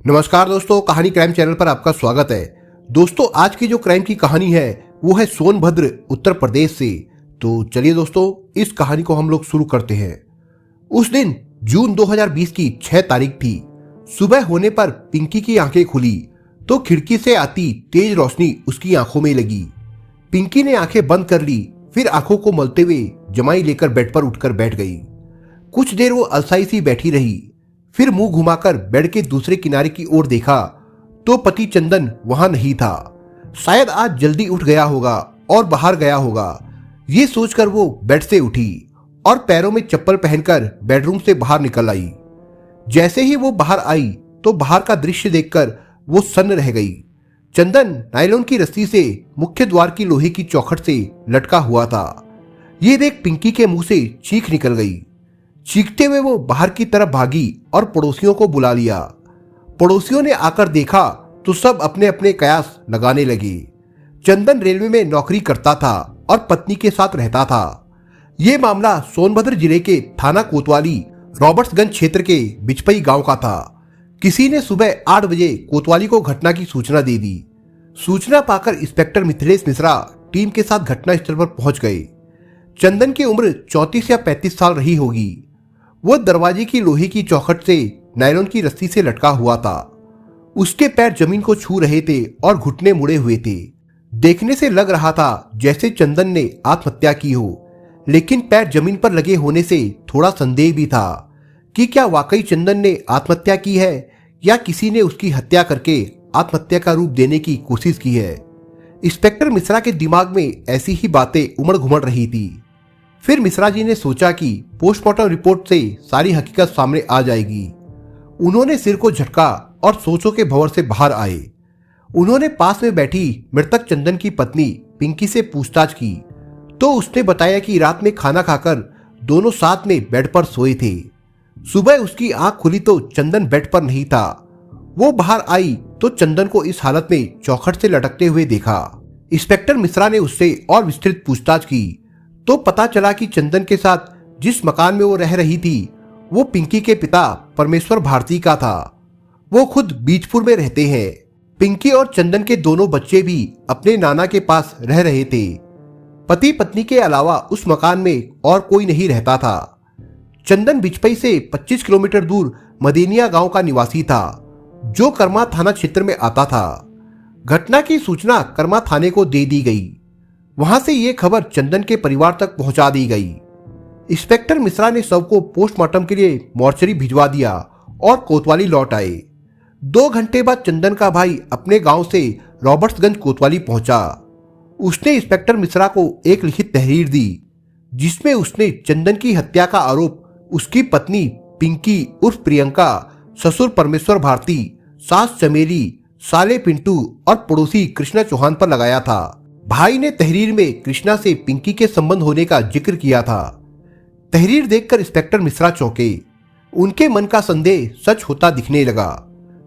नमस्कार दोस्तों, कहानी क्राइम चैनल पर आपका स्वागत है। दोस्तों, आज की जो क्राइम की कहानी है वो है सोनभद्र उत्तर प्रदेश से। तो चलिए दोस्तों, इस कहानी को हम लोग शुरू करते हैं। उस दिन जून 2020 की 6 तारीख थी। सुबह होने पर पिंकी की आंखें खुली तो खिड़की से आती तेज रोशनी उसकी आंखों में लगी। पिंकी ने आंखें बंद कर ली, फिर आंखों को मलते हुए जमाई लेकर बेड पर उठकर बैठ गई। कुछ देर वो अलसाई सी बैठी रही, फिर मुंह घुमाकर बेड के दूसरे किनारे की ओर देखा तो पति चंदन वहां नहीं था। शायद आज जल्दी उठ गया होगा और बाहर गया होगा। ये सोचकर वो बेड से उठी और पैरों में चप्पल पहनकर बेडरूम से बाहर निकल आई। जैसे ही वो बाहर आई तो बाहर का दृश्य देखकर वो सन्न रह गई। चंदन नायलॉन की रस्सी से मुख्य द्वार की लोहे की चौखट से लटका हुआ था। ये देख पिंकी के मुंह से चीख निकल गई। चीखते हुए वो बाहर की तरफ भागी और पड़ोसियों को बुला लिया। पड़ोसियों ने आकर देखा तो सब अपने अपने कयास लगाने लगे। चंदन रेलवे में नौकरी करता था और पत्नी के साथ रहता था। ये मामला सोनभद्र जिले के थाना कोतवाली रॉबर्ट्सगंज क्षेत्र के बिचपई गांव का था। किसी ने सुबह 8 बजे कोतवाली को घटना की सूचना दे दी। सूचना पाकर इंस्पेक्टर मिथिलेश मिश्रा टीम के साथ घटनास्थल पर पहुंच गए। चंदन की उम्र 34 या 35 साल रही होगी। वो दरवाजे की लोहे की चौखट से नायलॉन की रस्सी से लटका हुआ था। उसके पैर जमीन को छू रहे थे और घुटने मुड़े हुए थे। देखने से लग रहा था जैसे चंदन ने आत्महत्या की हो, लेकिन पैर जमीन पर लगे होने से थोड़ा संदेह भी था कि क्या वाकई चंदन ने आत्महत्या की है या किसी ने उसकी हत्या करके आत्महत्या का रूप देने की कोशिश की है। इंस्पेक्टर मिश्रा के दिमाग में ऐसी ही बातें उमड़ घुमड़ रही थी। फिर मिश्रा जी ने सोचा कि पोस्टमार्टम रिपोर्ट से सारी हकीकत सामने आ जाएगी। उन्होंने सिर को झटका और सोचों के भंवर से बाहर आए। उन्होंने पास में बैठी मृतक चंदन की पत्नी पिंकी से पूछताछ की तो उसने बताया कि रात में खाना खाकर दोनों साथ में बेड पर सोए थे। सुबह उसकी आंख खुली तो चंदन बेड पर नहीं था। वो बाहर आई तो चंदन को इस हालत में चौखट से लटकते हुए देखा। इंस्पेक्टर मिश्रा ने उससे और विस्तृत पूछताछ की तो पता चला कि चंदन के साथ जिस मकान में वो रह रही थी वो पिंकी के पिता परमेश्वर भारती का था। वो खुद बीजपुर में रहते हैं। पिंकी और चंदन के दोनों बच्चे भी अपने नाना के पास रह रहे थे। पति पत्नी के अलावा उस मकान में और कोई नहीं रहता था। चंदन बिचपई से 25 किलोमीटर दूर मदेनिया गांव का निवासी था, जो कर्मा थाना क्षेत्र में आता था। घटना की सूचना कर्मा थाने को दे दी गई। वहां से ये खबर चंदन के परिवार तक पहुंचा दी गई। इंस्पेक्टर मिश्रा ने शव को पोस्टमार्टम के लिए मोर्चरी भिजवा दिया और कोतवाली लौट आए। 2 घंटे बाद चंदन का भाई अपने गांव से रॉबर्ट्सगंज कोतवाली पहुंचा। उसने इंस्पेक्टर मिश्रा को एक लिखित तहरीर दी जिसमें उसने चंदन की हत्या का आरोप उसकी पत्नी पिंकी उर्फ प्रियंका, ससुर परमेश्वर भारती, सास चमेली, साले पिंटू और पड़ोसी कृष्णा चौहान पर लगाया था। भाई ने तहरीर में कृष्णा से पिंकी के संबंध होने का जिक्र किया था। तहरीर देखकर इंस्पेक्टर मिश्रा चौंके। उनके मन का संदेह सच होता दिखने लगा।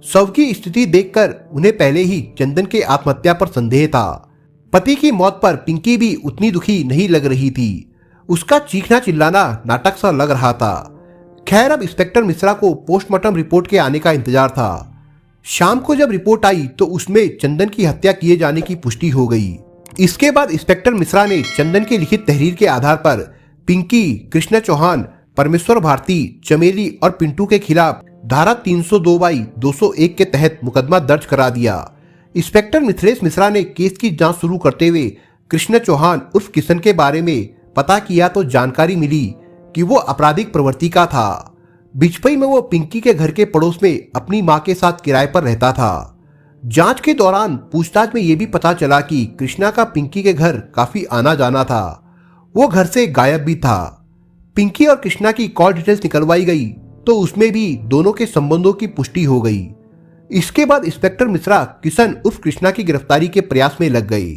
शव की स्थिति देखकर उन्हें पहले ही चंदन के आत्महत्या पर संदेह था। पति की मौत पर पिंकी भी उतनी दुखी नहीं लग रही थी। उसका चीखना चिल्लाना नाटक सा लग रहा था। खैर, अब इंस्पेक्टर मिश्रा को पोस्टमार्टम रिपोर्ट के आने का इंतजार था। शाम को जब रिपोर्ट आई तो उसमें चंदन की हत्या किए जाने की पुष्टि हो गई। इसके बाद इंस्पेक्टर मिश्रा ने चंदन की लिखित तहरीर के आधार पर पिंकी, कृष्णा चौहान, परमेश्वर भारती, चमेली और पिंटू के खिलाफ धारा 302/201 के तहत मुकदमा दर्ज करा दिया। इंस्पेक्टर मिथिलेश मिश्रा ने केस की जांच शुरू करते हुए कृष्णा चौहान उर्फ किशन के बारे में पता किया तो जानकारी मिली कि वो आपराधिक प्रवृत्ति का था। बिचपई में वो पिंकी के घर के पड़ोस में अपनी मां के साथ किराए पर रहता था। जांच के दौरान पूछताछ में यह भी पता चला कि कृष्णा का पिंकी के घर काफी आना जाना था। वो घर से गायब भी था। पिंकी और कृष्णा की कॉल डिटेल्स निकलवाई गई तो उसमें भी दोनों के संबंधों की पुष्टि हो गई। इसके बाद इंस्पेक्टर मिश्रा किशन उर्फ कृष्णा की गिरफ्तारी के प्रयास में लग गए।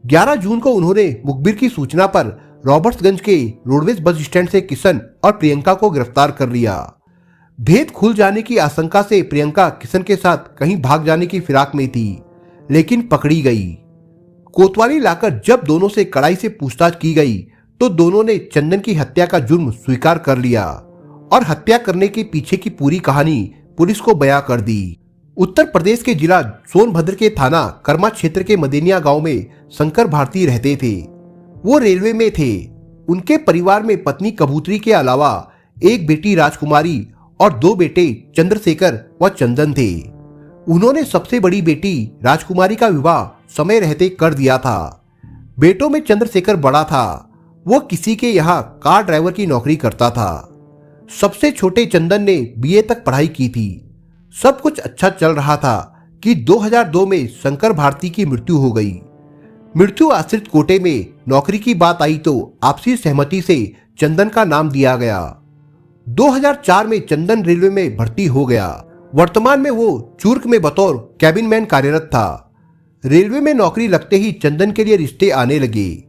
11 जून को उन्होंने मुखबिर की सूचना पर रॉबर्ट्सगंज के रोडवेज बस स्टैंड से किशन और प्रियंका को गिरफ्तार कर लिया। भेद खुल जाने की आशंका से प्रियंका किशन के साथ कहीं भाग जाने की फिराक में थी, लेकिन पकड़ी गई। कोतवाली लाकर जब दोनों से कड़ाई से पूछताछ की गई तो दोनों ने चंदन की हत्या का जुर्म स्वीकार कर लिया और हत्या करने के पीछे की पूरी कहानी पुलिस को बयां कर दी। उत्तर प्रदेश के जिला सोनभद्र के थाना कर्मा क्षेत्र के मदेनिया गांव में शंकर भारती रहते थे। वो रेलवे में थे। उनके परिवार में पत्नी कबूतरी के अलावा एक बेटी राजकुमारी और 2 बेटे चंद्रशेखर व चंदन थे। उन्होंने सबसे बड़ी बेटी राजकुमारी का विवाह समय रहते कर दिया था। बेटों में चंद्रशेखर बड़ा था। वो किसी के यहाँ कार ड्राइवर की नौकरी करता था। सबसे छोटे चंदन ने बीए तक पढ़ाई की थी। सब कुछ अच्छा चल रहा था कि 2002 में शंकर भारती की मृत्यु हो गई। मृत्यु आश्रित कोटे में नौकरी की बात आई तो आपसी सहमति से चंदन का नाम दिया गया। 2004 में चंदन रेलवे में भर्ती हो गया। वर्तमान में वो चूर्क में बतौर कैबिन मैन कार्यरत था। रेलवे में नौकरी लगते ही चंदन के लिए रिश्ते आने लगे।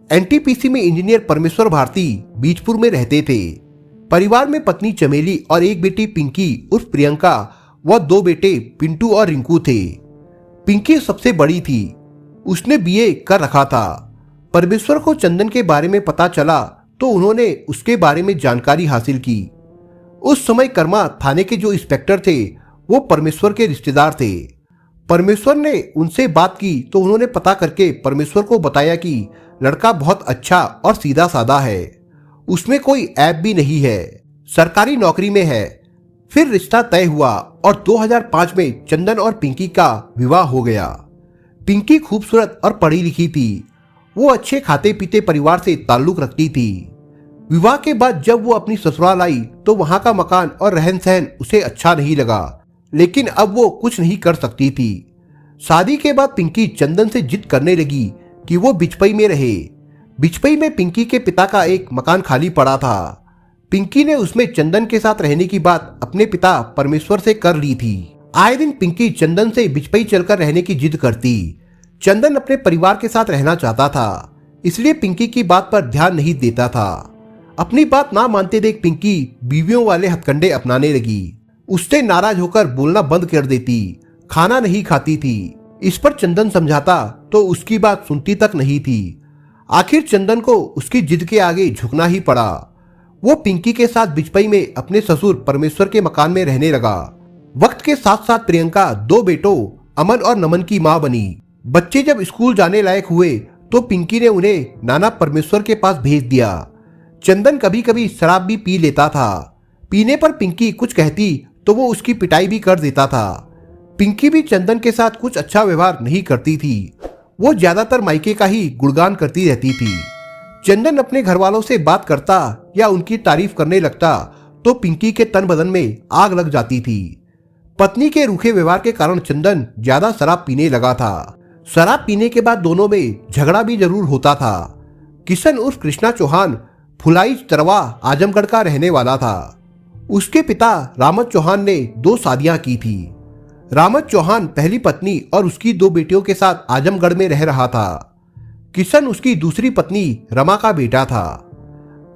एनटीपीसी में इंजीनियर परमेश्वर भारती बीजपुर में रहते थे। परिवार में पत्नी चमेली और एक बेटी पिंकी उर्फ प्रियंका व 2 बेटे पिंटू और रिंकू थे। पिंकी सबसे बड़ी थी। उसने बीए कर रखा था। परमेश्वर को चंदन के बारे में पता चला तो उन्होंने उसके बारे में जानकारी हासिल की। उस समय कर्मा थाने के जो इंस्पेक्टर थे वो परमेश्वर के रिश्तेदार थे। परमेश्वर ने उनसे बात की तो उन्होंने पता करके परमेश्वर को बताया कि लड़का बहुत अच्छा और सीधा साधा है, उसमें कोई ऐब भी नहीं है, सरकारी नौकरी में है। फिर रिश्ता तय हुआ और 2005 में चंदन और पिंकी का विवाह हो गया। पिंकी खूबसूरत और पढ़ी लिखी थी। वो अच्छे खाते पीते परिवार से ताल्लुक रखती थी। विवाह के बाद जब वो अपनी ससुराल आई तो वहां का मकान और रहन सहन उसे अच्छा नहीं लगा, लेकिन अब वो कुछ नहीं कर सकती थी। शादी के बाद पिंकी चंदन से जिद करने लगी कि वो बिचपई में रहे। बिचपई में पिंकी के पिता का एक मकान खाली पड़ा था। पिंकी ने उसमें चंदन के साथ रहने की बात अपने पिता परमेश्वर से कर ली थी। आए दिन पिंकी चंदन से बिचपई चलकर रहने की जिद करती। चंदन अपने परिवार के साथ रहना चाहता था, इसलिए पिंकी की बात पर ध्यान नहीं देता था। अपनी बात ना मानते देख पिंकी बीवियों वाले हथकंडे अपनाने लगी। उससे नाराज होकर बोलना बंद कर देती, खाना नहीं खाती थी। इस पर चंदन समझाता तो उसकी बात सुनती तक नहीं थी। आखिर चंदन को उसकी जिद के आगे झुकना ही पड़ा। वो पिंकी के साथ बिचपई में अपने ससुर परमेश्वर के मकान में रहने लगा। वक्त के साथ साथ प्रियंका 2 बेटों अमन और नमन की मां बनी। बच्चे जब स्कूल जाने लायक हुए तो पिंकी ने उन्हें नाना परमेश्वर के पास भेज दिया। चंदन कभी कभी शराब भी पी लेता था। पीने पर पिंकी कुछ कहती तो वो उसकी पिटाई भी कर देता था। पिंकी भी चंदन के साथ कुछ अच्छा व्यवहार नहीं करती थी। वो ज्यादातर मायके का ही गुणगान करती रहती थी। चंदन अपने घर वालों से बात करता या उनकी तारीफ करने लगता तो पिंकी के तन बदन में आग लग जाती थी। पत्नी के रूखे व्यवहार के कारण चंदन ज्यादा शराब पीने लगा था। शराब पीने के बाद दोनों में झगड़ा भी जरूर होता था। किशन उर्फ कृष्णा चौहान फुलाई तरवा आजमगढ़ का रहने वाला था। उसके पिता रामत चौहान ने 2 शादियां की थी। रामत चौहान पहली पत्नी और उसकी 2 बेटियों के साथ आजमगढ़ में रह रहा था। किशन उसकी दूसरी पत्नी रमा का बेटा था।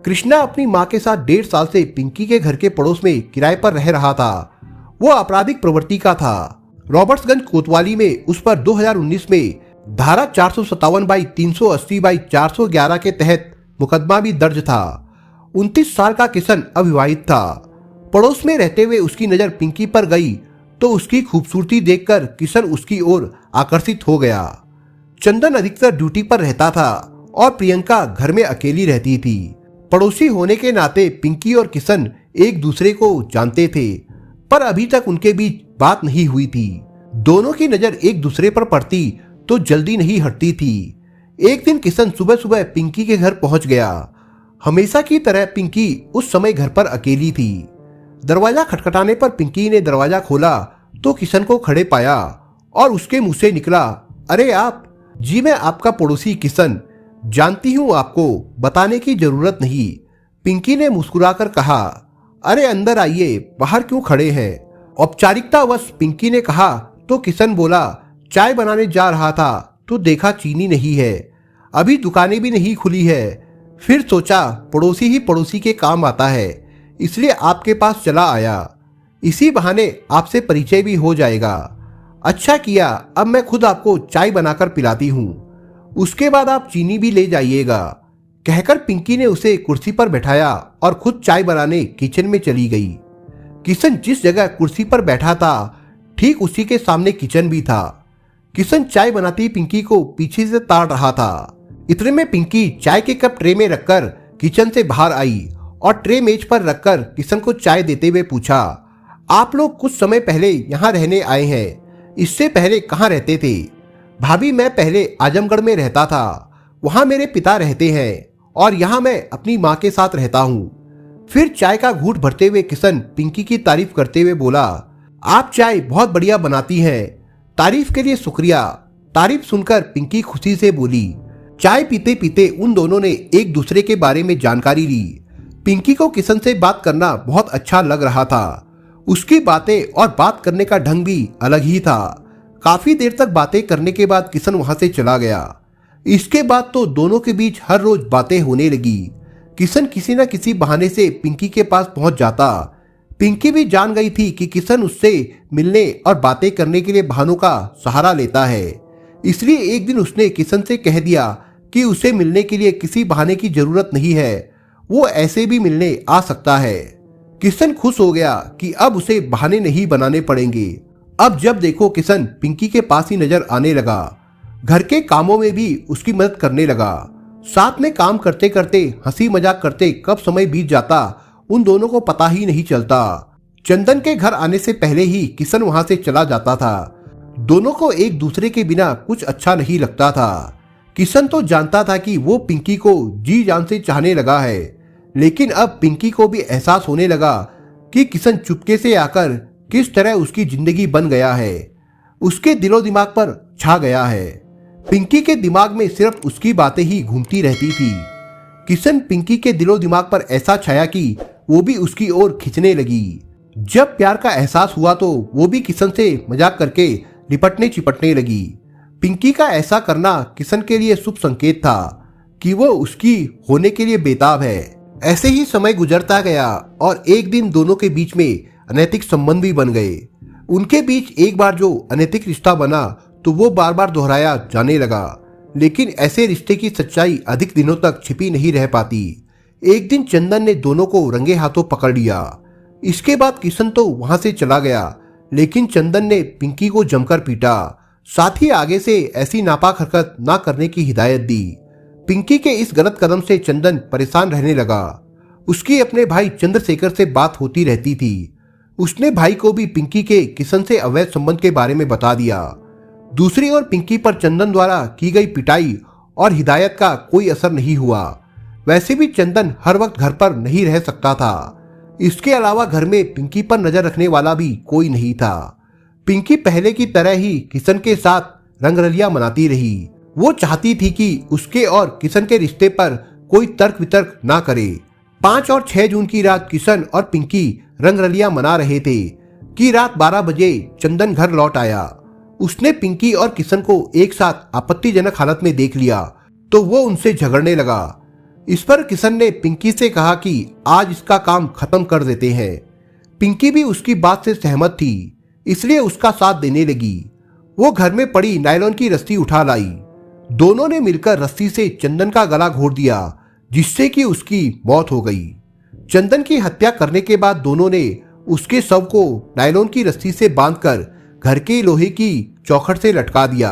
कृष्णा अपनी मां के साथ 1.5 साल से पिंकी के घर के पड़ोस में किराए पर रह रहा था। वो आपराधिक प्रवृत्ति का था। रॉबर्ट्सगंज कोतवाली में उस पर 2019 में धारा 457/380/411 के तहत मुकदमा भी दर्ज था। 29 साल का किशन अविवाहित था। पड़ोस में रहते हुए उसकी नजर पिंकी पर गई तो उसकी खूबसूरती देखकर किशन उसकी ओर आकर्षित हो गया। चंदन अधिकतर ड्यूटी पर रहता था और प्रियंका घर में अकेली रहती थी। पड़ोसी होने के नाते पिंकी और किशन एक दूसरे को जानते थे, पर अभी तक उनके बीच बात नहीं हुई थी। दोनों की नजर एक दूसरे पर पड़ती तो जल्दी नहीं हटती थी। एक दिन किशन सुबह सुबह पिंकी के घर पहुंच गया। हमेशा की तरह पिंकी उस समय घर पर अकेली थी। दरवाजा खटखटाने पर पिंकी ने दरवाजा खोला तो किशन को खड़े पाया और उसके मुंह से निकला, अरे आप? जी मैं आपका पड़ोसी किशन, जानती हूँ आपको, बताने की जरूरत नहीं। पिंकी ने मुस्कुराकर कहा, अरे अंदर आइए, बाहर क्यों खड़े हैं? औपचारिकतावश पिंकी ने कहा तो किशन बोला, चाय बनाने जा रहा था तो देखा चीनी नहीं है, अभी दुकानें भी नहीं खुली है। फिर सोचा पड़ोसी ही पड़ोसी के काम आता है, इसलिए आपके पास चला आया। इसी बहाने आपसे परिचय भी हो जाएगा। अच्छा किया, अब मैं खुद आपको चाय बनाकर पिलाती हूँ, उसके बाद आप चीनी भी ले जाइएगा। कहकर पिंकी ने उसे कुर्सी पर बैठाया और खुद चाय बनाने किचन में चली गई। किशन जिस जगह कुर्सी पर बैठा था ठीक उसी के सामने किचन भी था। किशन चाय बनाती पिंकी को पीछे से ताड़ रहा था। इतने में पिंकी चाय के कप ट्रे में रखकर किचन से बाहर आई और ट्रे मेज पर रखकर किशन को चाय देते हुए पूछा, आप लोग कुछ समय पहले यहाँ रहने आए हैं, इससे पहले कहाँ रहते थे? भाभी, मैं पहले आजमगढ़ में रहता था, वहाँ मेरे पिता रहते हैं और यहाँ मैं अपनी माँ के साथ रहता हूँ। फिर चाय का घूंट भरते हुए किशन पिंकी की तारीफ करते हुए बोला, आप चाय बहुत बढ़िया बनाती हैं, तारीफ के लिए शुक्रिया। तारीफ सुनकर पिंकी खुशी से बोली। चाय पीते पीते उन दोनों ने एक दूसरे के बारे में जानकारी ली। पिंकी को किशन से बात करना बहुत अच्छा लग रहा था। उसकी बातें और बात करने का ढंग भी अलग ही था। काफी देर तक बातें करने के बाद किशन वहां से चला गया। इसके बाद तो दोनों के बीच हर रोज बातें होने लगी। किशन किसी न किसी बहाने से पिंकी के पास पहुंच जाता। पिंकी भी जान गई थी कि किशन उससे मिलने और बातें करने के लिए बहानों का सहारा लेता है। इसलिए एक दिन उसने किशन से कह दिया कि उसे मिलने के लिए किसी बहाने की जरूरत नहीं है, वो ऐसे भी मिलने आ सकता है। किशन खुश हो गया कि अब उसे बहाने नहीं बनाने पड़ेंगे। अब जब देखो किशन पिंकी के पास ही नजर आने लगा। घर के कामों में भी उसकी मदद करने लगा। साथ में काम करते करते हंसी मजाक करते कब समय बीत जाता उन दोनों को पता ही नहीं चलता। चंदन के घर आने से पहले ही किशन वहां से चला जाता था। दोनों को एक दूसरे के बिना कुछ अच्छा नहीं लगता था। किशन तो जानता था कि वो पिंकी को जी जान से चाहने लगा है, लेकिन अब पिंकी को भी एहसास होने लगा कि किशन चुपके से आकर किस तरह उसकी जिंदगी बन गया है, उसके दिलो दिमाग पर छा गया है। पिंकी के दिमाग में सिर्फ उसकी बातें ही घूमती रहती थी। किशन पिंकी के दिलो दिमाग पर ऐसा छाया कि वो भी उसकी ओर खिंचने लगी। जब प्यार का एहसास हुआ तो वो भी किशन से मजाक करके लिपटने चिपटने लगी। पिंकी का ऐसा करना किशन के लिए शुभ संकेत था कि वो उसकी होने के लिए बेताब है। ऐसे ही समय गुजरता गया और एक दिन दोनों के बीच में अनैतिक संबंध भी बन गए। उनके बीच एक बार जो अनैतिक रिश्ता बना तो वो बार बार दोहराया जाने लगा, लेकिन ऐसे रिश्ते की सच्चाई अधिक दिनों तक छिपी नहीं रह पाती। एक दिन चंदन ने दोनों को रंगे हाथों पकड़ लिया। इसके बाद किशन तो वहां से चला गया, लेकिन चंदन ने पिंकी को जमकर पीटा, साथ ही आगे से ऐसी नापाक हरकत ना करने की हिदायत दी। पिंकी के इस गलत कदम से चंदन परेशान रहने लगा। उसकी अपने भाई चंद्रशेखर से बात होती रहती थी। उसने भाई को भी पिंकी के किशन से अवैध संबंध के बारे में बता दिया। दूसरी ओर पिंकी पर चंदन द्वारा की गई पिटाई और हिदायत का कोई असर नहीं हुआ। वैसे भी चंदन हर वक्त घर पर नहीं रह सकता था। इसके अलावा घर में पिंकी पर नजर रखने वाला भी कोई नहीं था। पिंकी पहले की तरह ही किशन के साथ रंगरलियां मनाती रही। वो चाहती थी कि उसके और किशन के रिश्ते पर कोई तर्क वितर्क ना करे। 5 और 6 जून की रात किशन और पिंकी रंगरलियां मना रहे थे कि रात 12 बजे चंदन घर लौट आया। उसने पिंकी और किशन को एक साथ आपत्तिजनक हालत में देख लिया तो वो उनसे झगड़ने लगा। इस पर किशन ने पिंकी से कहा कि आज इसका काम खत्म कर देते हैं। पिंकी भी उसकी बात से सहमत थी, इसलिए उसका साथ देने लगी। वो घर में पड़ी नायलॉन की रस्सी उठा लाई। दोनों ने मिलकर रस्सी से चंदन का गला घोट दिया, जिससे कि उसकी मौत हो गई। चंदन की हत्या करने के बाद दोनों ने उसके शव को नायलॉन की रस्सी से बांधकर घर के लोहे की चौखट से लटका दिया,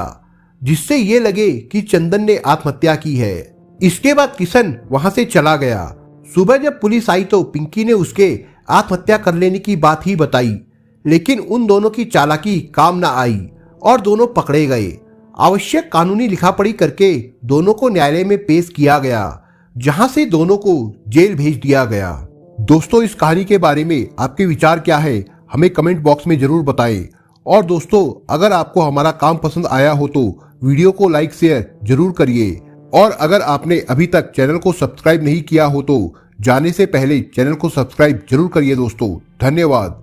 जिससे ये लगे कि चंदन ने आत्महत्या की है। इसके बाद किशन वहां से चला गया। सुबह जब पुलिस आई तो पिंकी ने उसके आत्महत्या कर लेने की बात ही बताई, लेकिन उन दोनों की चालाकी काम ना आई और दोनों पकड़े गए। आवश्यक कानूनी लिखापढ़ी करके दोनों को न्यायालय में पेश किया गया, जहां से दोनों को जेल भेज दिया गया। दोस्तों, इस कहानी के बारे में आपके विचार क्या है, हमें कमेंट बॉक्स में जरूर बताएं। और दोस्तों, अगर आपको हमारा काम पसंद आया हो तो वीडियो को लाइक शेयर जरूर करिए। और अगर आपने अभी तक चैनल को सब्सक्राइब नहीं किया हो तो जाने से पहले चैनल को सब्सक्राइब जरूर करिए दोस्तों। धन्यवाद।